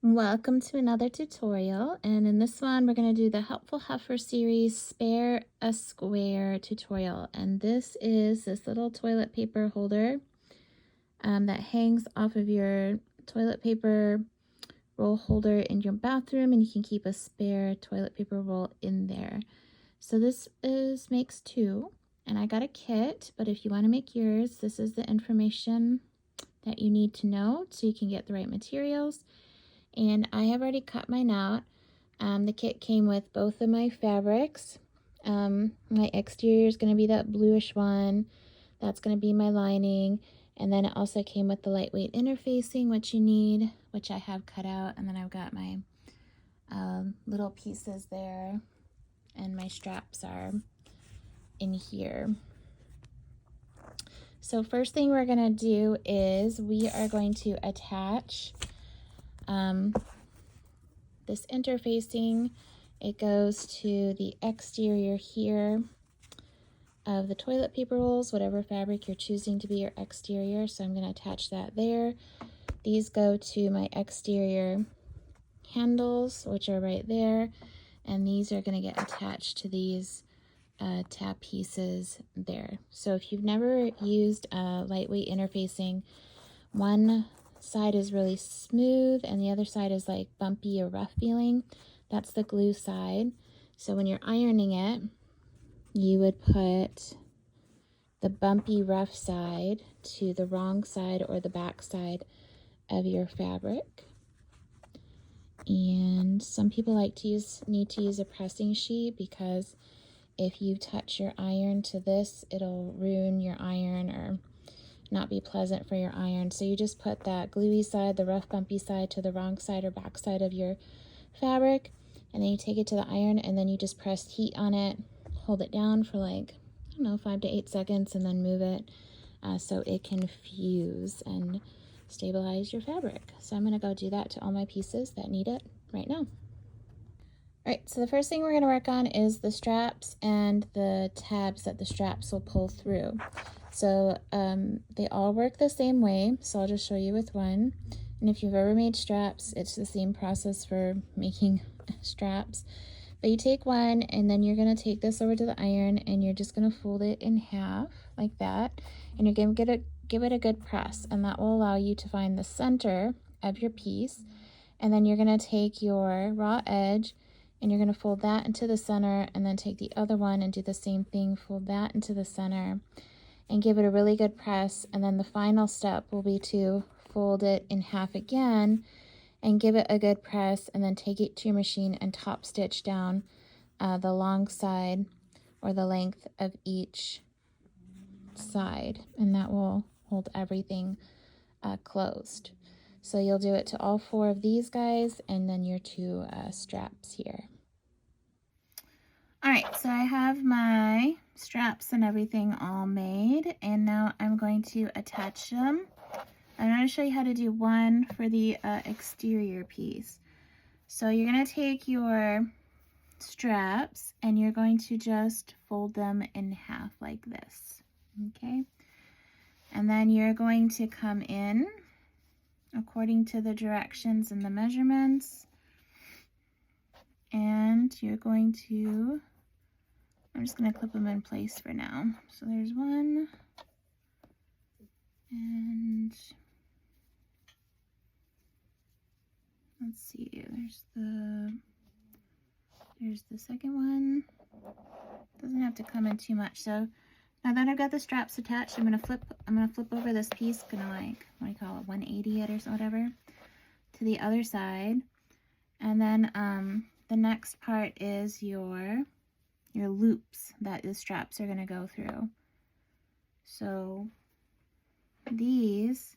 Welcome to another tutorial, and in this one we're going to do the Helpful Huffer series Spare a Square tutorial. And this is this little toilet paper holder that hangs off of your toilet paper roll holder in your bathroom, and you can keep a spare toilet paper roll in there. So this makes two, and I got a kit, but if you want to make yours, this is the information that you need to know so you can get the right materials. And I have already cut mine out. The kit came with both of my fabrics. My exterior is going to be that bluish one. That's going to be my lining. And then it also came with the lightweight interfacing, which you need, which I have cut out. And then I've got my little pieces there. And my straps are in here. So first thing we're going to do is we are going to attach this interfacing. It goes to the exterior here of the toilet paper rolls, whatever fabric you're choosing to be your exterior. So I'm going to attach that there. These go to my exterior handles, which are right there, and these are going to get attached to these tab pieces there. So if you've never used lightweight interfacing, one side is really smooth and the other side is like bumpy or rough feeling. That's the glue side. So when you're ironing it, you would put the bumpy rough side to the wrong side or the back side of your fabric. And some people need to use a pressing sheet, because if you touch your iron to this, it'll ruin your iron or not be pleasant for your iron. So you just put that gluey side, the rough bumpy side, to the wrong side or back side of your fabric, and then you take it to the iron, and then you just press heat on it, hold it down for like, I don't know, 5 to 8 seconds, and then move it so it can fuse and stabilize your fabric. So I'm going to go do that to all my pieces that need it right now. Alright, so the first thing we're going to work on is the straps and the tabs that the straps will pull through. So they all work the same way, so I'll just show you with one. And if you've ever made straps, it's the same process for making straps. But you take one, and then you're going to take this over to the iron, and you're just going to fold it in half like that. And you're going to give it a good press, and that will allow you to find the center of your piece. And then you're going to take your raw edge, and you're going to fold that into the center, and then take the other one and do the same thing, fold that into the center, and give it a really good press. And then the final step will be to fold it in half again and give it a good press, and then take it to your machine and top stitch down the long side or the length of each side, and that will hold everything closed. So you'll do it to all 4 of these guys, and then your 2 straps here. Alright, so I have my straps and everything all made, and now I'm going to attach them. I'm going to show you how to do one for the exterior piece. So you're going to take your straps and you're going to just fold them in half like this, okay? And then you're going to come in according to the directions and the measurements, and you're going to, I'm just going to clip them in place for now. So there's one, and let's see, there's the second one. Doesn't have to come in too much. So now that I've got the straps attached, I'm gonna flip over this piece, gonna like, what do you call it, 180 it or whatever, to the other side. And then the next part is your loops that the straps are gonna go through. So these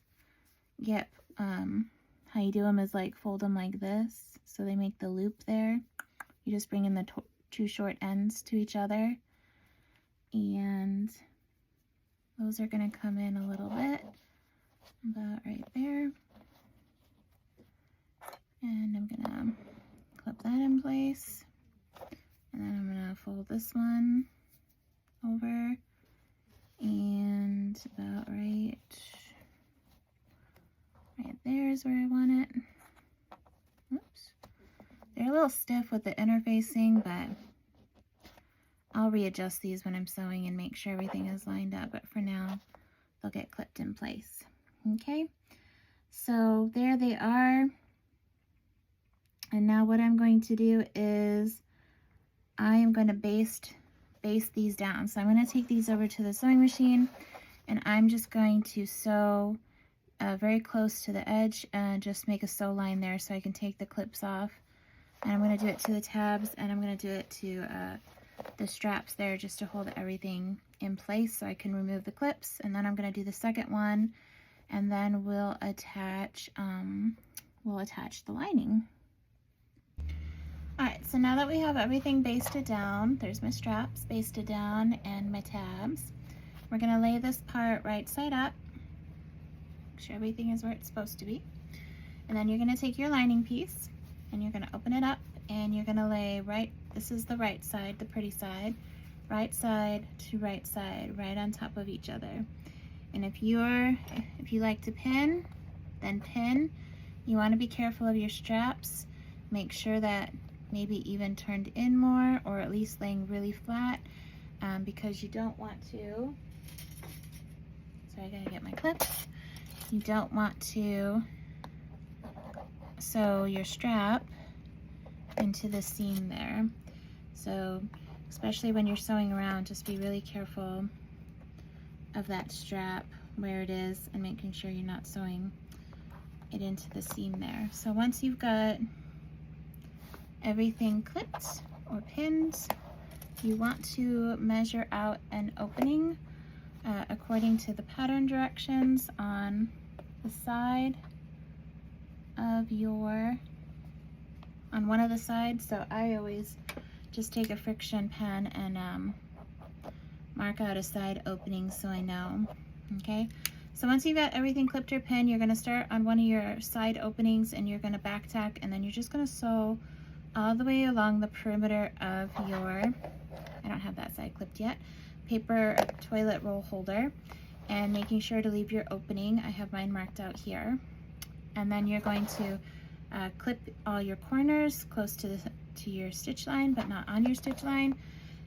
get, how you do them is like fold them like this, so they make the loop there. You just bring in the 2 short ends to each other, and those are going to come in a little bit, about right there. And I'm going to clip that in place, and then I'm going to fold this one over, and about right there is where I want it. They're a little stiff with the interfacing, but I'll readjust these when I'm sewing and make sure everything is lined up, but for now, they'll get clipped in place. Okay, so there they are. And now what I'm going to do is I am going to baste these down. So I'm going to take these over to the sewing machine, and I'm just going to sew very close to the edge and just make a sew line there so I can take the clips off. And I'm going to do it to the tabs, and I'm going to do it to the straps there just to hold everything in place so I can remove the clips. And then I'm going to do the second one, and then we'll attach the lining. Alright, so now that we have everything basted down, there's my straps basted down and my tabs. We're going to lay this part right side up. Make sure everything is where it's supposed to be. And then you're going to take your lining piece and you're going to open it up, and you're going to lay this is the right side, the pretty side, right side to right side, right on top of each other. And if you like to pin, then pin. You want to be careful of your straps. Make sure that maybe even turned in more, or at least laying really flat, because you don't want to, sorry, I gotta get my clips. You don't want to sew your strap into the seam there. So especially when you're sewing around, just be really careful of that strap, where it is, and making sure you're not sewing it into the seam there. So once you've got everything clipped or pinned, you want to measure out an opening according to the pattern directions on the side of on one of the sides. So I always just take a friction pen and mark out a side opening so I know. Okay, so once you've got everything clipped or pinned, you're going to start on one of your side openings, and you're going to back tack, and then you're just going to sew all the way along the perimeter of your, I don't have that side clipped yet, paper toilet roll holder, and making sure to leave your opening. I have mine marked out here. And then you're going to clip all your corners close to your stitch line, but not on your stitch line,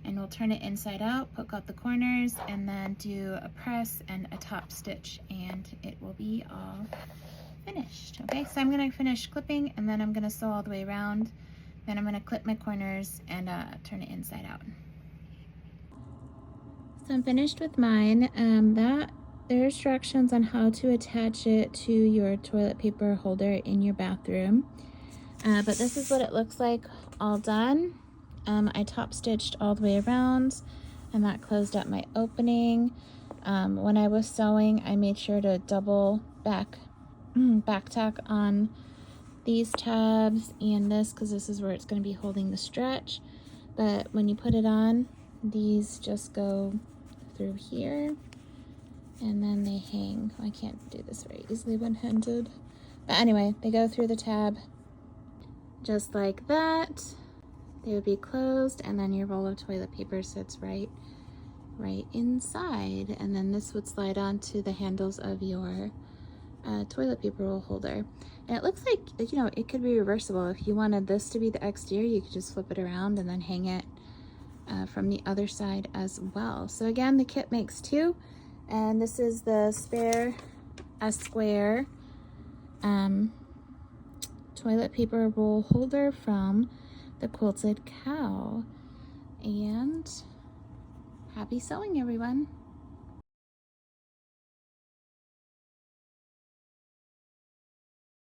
and we'll turn it inside out, poke out the corners, and then do a press and a top stitch, and it will be all finished. Okay, so I'm going to finish clipping, and then I'm going to sew all the way around. Then I'm going to clip my corners and turn it inside out. So I'm finished with mine. There are instructions on how to attach it to your toilet paper holder in your bathroom. But this is what it looks like all done. I top stitched all the way around, and that closed up my opening. When I was sewing, I made sure to double back tack on these tabs and this, because this is where it's going to be holding the stretch. But when you put it on, these just go through here, and then they hang. I can't do this very easily one-handed, but anyway, they go through the tab just like that. They would be closed, and then your roll of toilet paper sits right inside, and then this would slide onto the handles of your toilet paper roll holder. And it looks like, you know, it could be reversible. If you wanted this to be the exterior, you could just flip it around and then hang it from the other side as well. So again, the kit makes two, and this is the spare square toilet paper roll holder from the Quilted Cow. And happy sewing, everyone.